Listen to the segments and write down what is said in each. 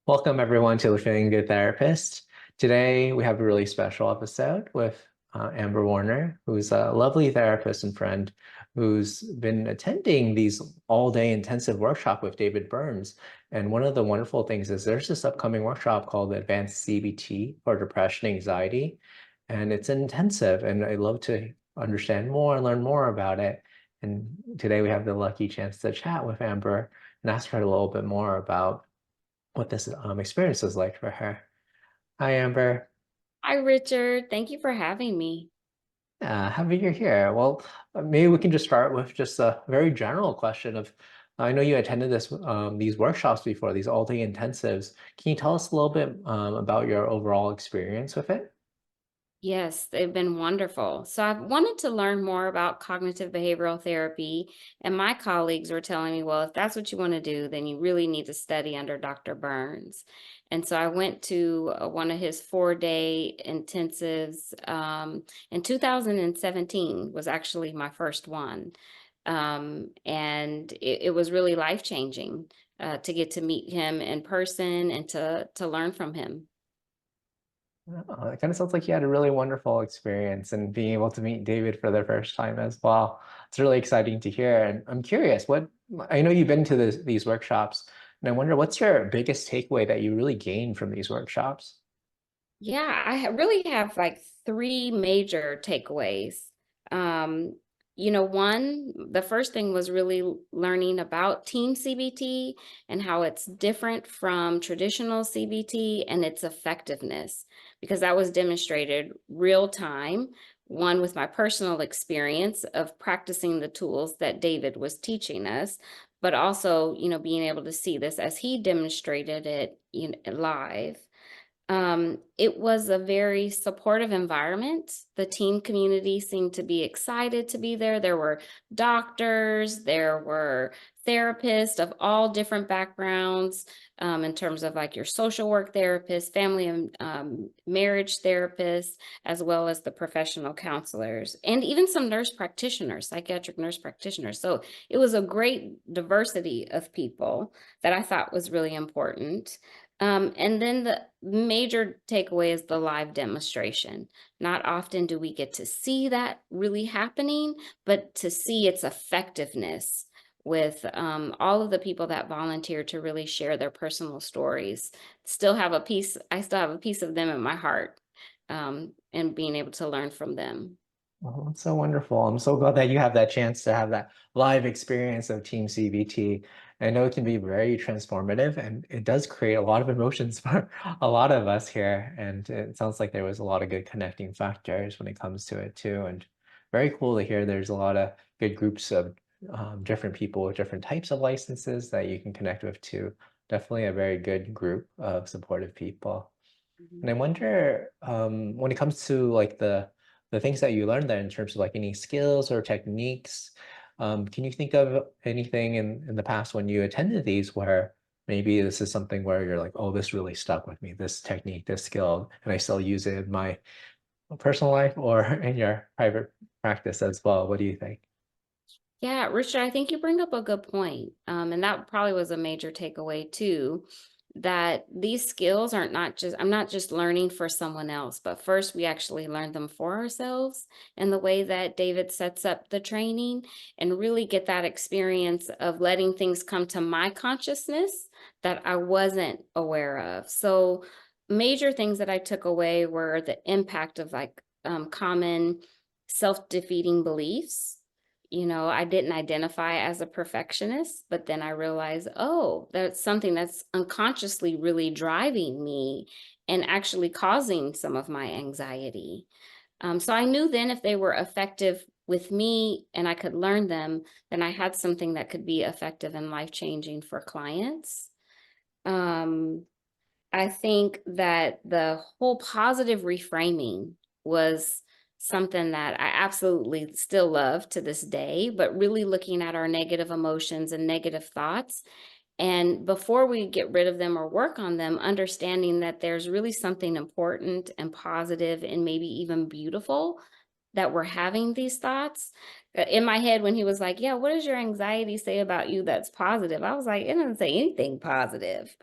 Welcome everyone to the Feeling Good Therapist. Today we have a really special episode with Amber Warner, who's a lovely therapist and friend who's been attending these all-day intensive workshop with David Burns. And one of the wonderful things is there's this upcoming workshop called Advanced CBT for Depression and Anxiety. And it's intensive, and I'd love to understand more and learn more about it. And today we have the lucky chance to chat with Amber and ask her a little bit more about what this experience was like for her. Hi, Amber. Hi, Richard. Thank you for having me. Happy you're here. Well, maybe we can just start with just a very general question of, I know you attended these workshops before, these all-day intensives. Can you tell us a little bit about your overall experience with it? Yes, they've been wonderful. So I've wanted to learn more about cognitive behavioral therapy, and my colleagues were telling me, well, if that's what you want to do, then you really need to study under Dr. Burns. And so I went to one of his 4-day intensives in 2017 was actually my first one. And it was really life-changing to get to meet him in person and to learn from him. Oh, it kind of sounds like you had a really wonderful experience and being able to meet David for the first time as well. It's really exciting to hear. And I'm curious, I know you've been to these workshops, and I wonder what's your biggest takeaway that you really gained from these workshops? Yeah, really have like three major takeaways. Um, the first thing was really learning about team CBT and how it's different from traditional CBT and its effectiveness, because that was demonstrated real time, one with my personal experience of practicing the tools that David was teaching us, but also, being able to see this as he demonstrated it, live. It was a very supportive environment. The team community seemed to be excited to be there. There were doctors, there were therapists of all different backgrounds, in terms of like your social work therapist, family and marriage therapists, as well as the professional counselors, and even some nurse practitioners, psychiatric nurse practitioners. So it was a great diversity of people that I thought was really important. And then the major takeaway is the live demonstration. Not often do we get to see that really happening, but to see its effectiveness with all of the people that volunteer to really share their personal stories. I still have a piece of them in my heart, and being able to learn from them. Oh, that's so wonderful. I'm so glad that you have that chance to have that live experience of Team CBT. I know it can be very transformative and it does create a lot of emotions for a lot of us here. And it sounds like there was a lot of good connecting factors when it comes to it too. And very cool to hear there's a lot of good groups of different people with different types of licenses that you can connect with too. Definitely a very good group of supportive people. And I wonder, when it comes to like the things that you learned there in terms of like any skills or techniques, can you think of anything in the past when you attended these where maybe this is something where you're like, oh, this really stuck with me, this technique, this skill, and I still use it in my personal life or in your private practice as well? What do you think? Yeah, Richard, I think you bring up a good point. And that probably was a major takeaway too, that these skills aren't not just, I'm not just learning for someone else, but first we actually learn them for ourselves. And the way that David sets up the training and really get that experience of letting things come to my consciousness that I wasn't aware of. So major things that I took away were the impact of like common self-defeating beliefs. I didn't identify as a perfectionist, but then I realized, oh, that's something that's unconsciously really driving me and actually causing some of my anxiety. So I knew then if they were effective with me and I could learn them, then I had something that could be effective and life changing for clients. Um, I think that the whole positive reframing was something that I absolutely still love to this day, but really looking at our negative emotions and negative thoughts. And before we get rid of them or work on them, understanding that there's really something important and positive and maybe even beautiful that we're having these thoughts. In my head, when he was like, yeah, what does your anxiety say about you that's positive? I was like, it doesn't say anything positive.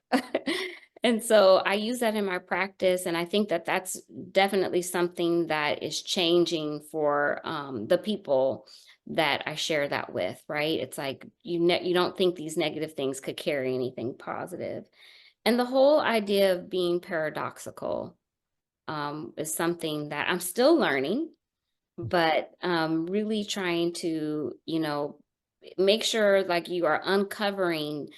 And so I use that in my practice, and I think that that's definitely something that is changing for the people that I share that with, right? It's like you don't think these negative things could carry anything positive. And the whole idea of being paradoxical is something that I'm still learning, but really trying to, make sure like you are uncovering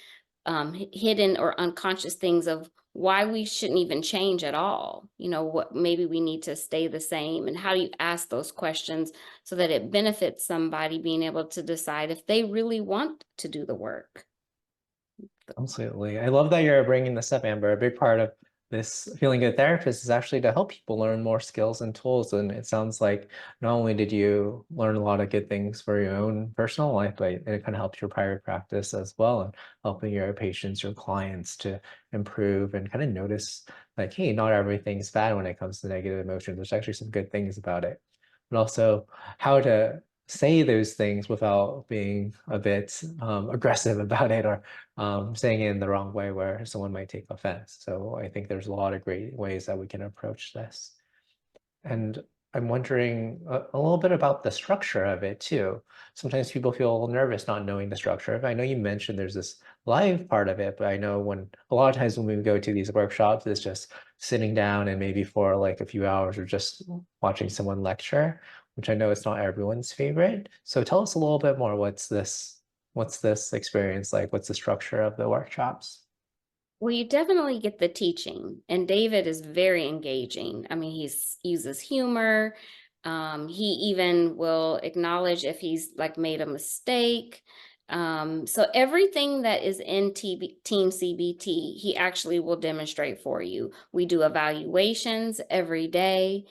hidden or unconscious things of why we shouldn't even change at all. What maybe we need to stay the same, and how do you ask those questions so that it benefits somebody being able to decide if they really want to do the work. Absolutely. I love that you're bringing this up, Amber. A big part of this feeling good therapist is actually to help people learn more skills and tools. And it sounds like not only did you learn a lot of good things for your own personal life, but it kind of helps your private practice as well, and helping your patients, your clients to improve and kind of notice like, hey, not everything's bad when it comes to negative emotions. There's actually some good things about it. But also how to say those things without being a bit aggressive about it, or saying it in the wrong way where someone might take offense. So I think there's a lot of great ways that we can approach this. And I'm wondering a little bit about the structure of it too. Sometimes people feel nervous not knowing the structure of it. I know you mentioned there's this live part of it, but I know when a lot of times when we go to these workshops, it's just sitting down and maybe for like a few hours or just watching someone lecture, which I know is not everyone's favorite. So tell us a little bit more. What's this experience like? What's the structure of the workshops? Well, you definitely get the teaching, and David is very engaging. I mean, uses humor. He even will acknowledge if he's like made a mistake. So everything that is in Team CBT, he actually will demonstrate for you. We do evaluations every day.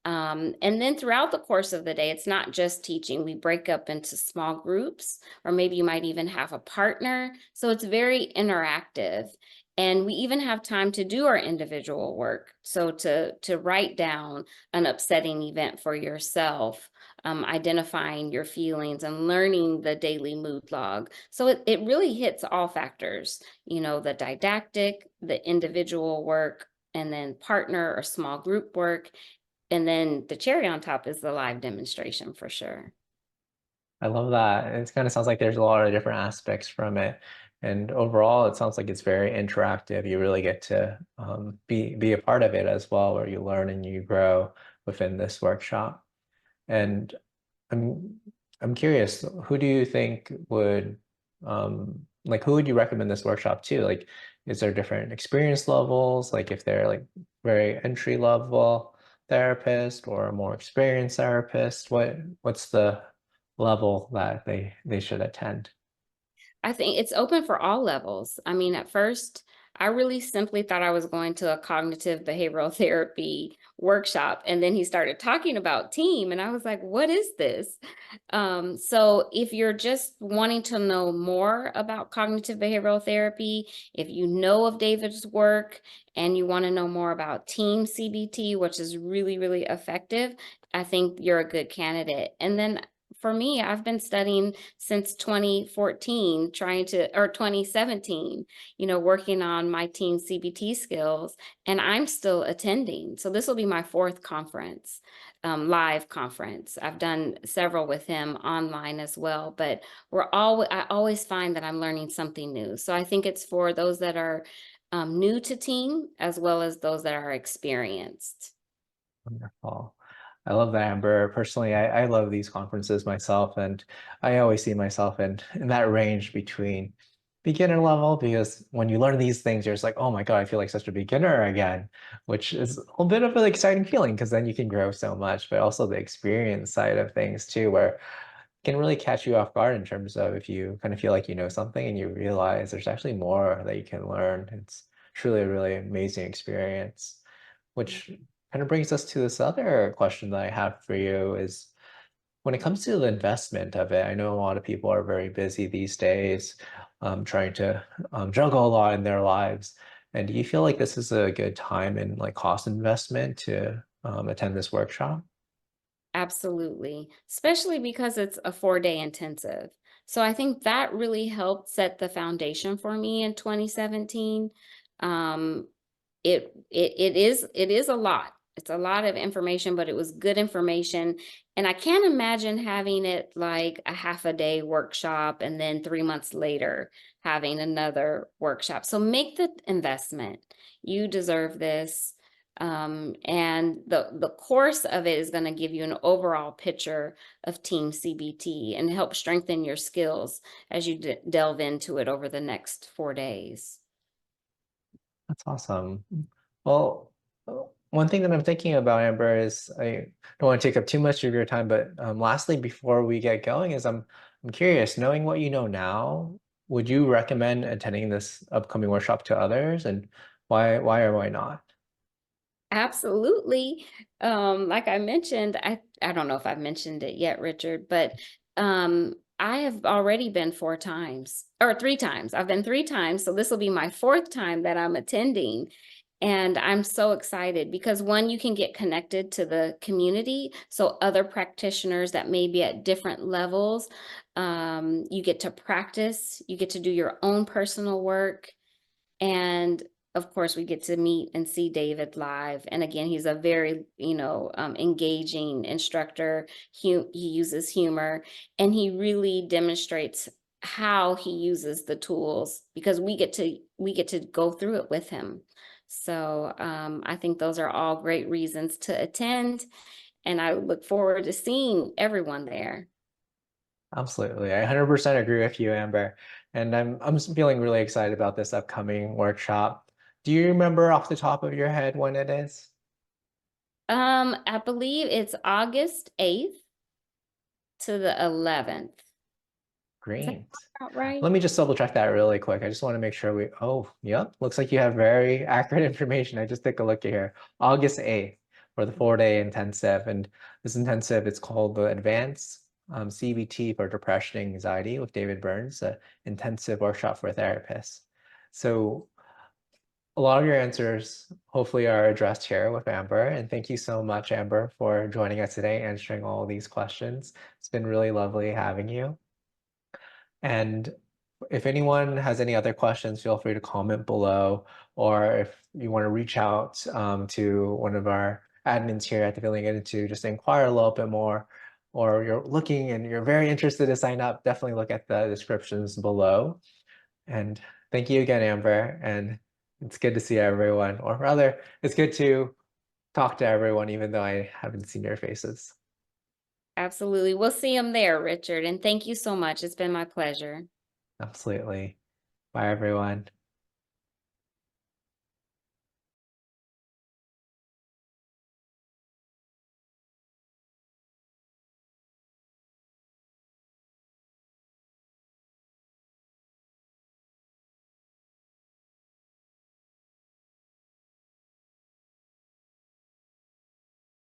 And then throughout the course of the day, it's not just teaching. We break up into small groups, or maybe you might even have a partner. So it's very interactive. And we even have time to do our individual work. So to write down an upsetting event for yourself, identifying your feelings and learning the daily mood log. So it really hits all factors, the didactic, the individual work, and then partner or small group work. And then the cherry on top is the live demonstration for sure. I love that. It kind of sounds like there's a lot of different aspects from it. And overall, it sounds like it's very interactive. You really get to be a part of it as well, where you learn and you grow within this workshop. And I'm I'm curious, who do you think would like who would you recommend this workshop to? Like, is there different experience levels? Like if they're like very entry level therapist or a more experienced therapist, what's the level that they should attend? I think it's open for all levels. I mean, at first, I really simply thought I was going to a cognitive behavioral therapy workshop. And then he started talking about team, and I was like, what is this? So if you're just wanting to know more about cognitive behavioral therapy, if you know of David's work and you want to know more about team CBT, which is really, really effective, I think you're a good candidate. And then for me, I've been studying since 2014, or 2017, working on my team CBT skills, and I'm still attending. So this will be my fourth conference, live conference. I've done several with him online as well, but I always find that I'm learning something new. So I think it's for those that are new to team as well as those that are experienced. Wonderful. I love that, Amber. Personally, I love these conferences myself, and I always see myself in that range between beginner level, because when you learn these things, you're just like, oh my God, I feel like such a beginner again, which is a bit of an exciting feeling because then you can grow so much, but also the experience side of things too, where it can really catch you off guard in terms of if you kind of feel like you know something and you realize there's actually more that you can learn. It's truly a really amazing experience, which kind of brings us to this other question that I have for you is when it comes to the investment of it, I know a lot of people are very busy these days, trying to juggle a lot in their lives. And do you feel like this is a good time and like cost investment to attend this workshop? Absolutely, especially because it's a 4-day intensive. So I think that really helped set the foundation for me in 2017. it is a lot. It's a lot of information, but it was good information. And I can't imagine having it like a half a day workshop and then 3 months later having another workshop. So make the investment. You deserve this. And the course of it is going to give you an overall picture of Team CBT and help strengthen your skills as you delve into it over the next 4 days. That's awesome. Well, one thing that I'm thinking about, Amber, is I don't want to take up too much of your time, but lastly, before we get going, is I'm curious, knowing what you know now, would you recommend attending this upcoming workshop to others, and why or why not? Absolutely. Like I mentioned, I don't know if I've mentioned it yet, Richard, but I have already been 4 times or 3 times. I've been 3 times, so this will be my fourth time that I'm attending. And I'm so excited because one, you can get connected to the community. So other practitioners that may be at different levels, you get to practice, you get to do your own personal work. And of course, we get to meet and see David live. And again, he's a very, engaging instructor. He uses humor and he really demonstrates how he uses the tools because we get to go through it with him. So I think those are all great reasons to attend. And I look forward to seeing everyone there. Absolutely. I 100% agree with you, Amber. And I'm feeling really excited about this upcoming workshop. Do you remember off the top of your head when it is? I believe it's August 8th to the 11th. Is that Great. about right? Let me just double check that really quick. I just want to make sure oh, yep. Looks like you have very accurate information. I just took a look at here. August 8th for the 4-day intensive. And this intensive, it's called the Advanced CBT for Depression and Anxiety with David Burns, an intensive workshop for therapists. So a lot of your answers hopefully are addressed here with Amber. And thank you so much, Amber, for joining us today, answering all these questions. It's been really lovely having you. And if anyone has any other questions, feel free to comment below. Or if you want to reach out to one of our admins here at the Feeling Institute, just inquire a little bit more, or you're looking and you're very interested to sign up, definitely look at the descriptions below. And thank you again, Amber. And it's good to see everyone, or rather, it's good to talk to everyone, even though I haven't seen your faces. Absolutely. We'll see him there, Richard. And thank you so much. It's been my pleasure. Absolutely. Bye, everyone.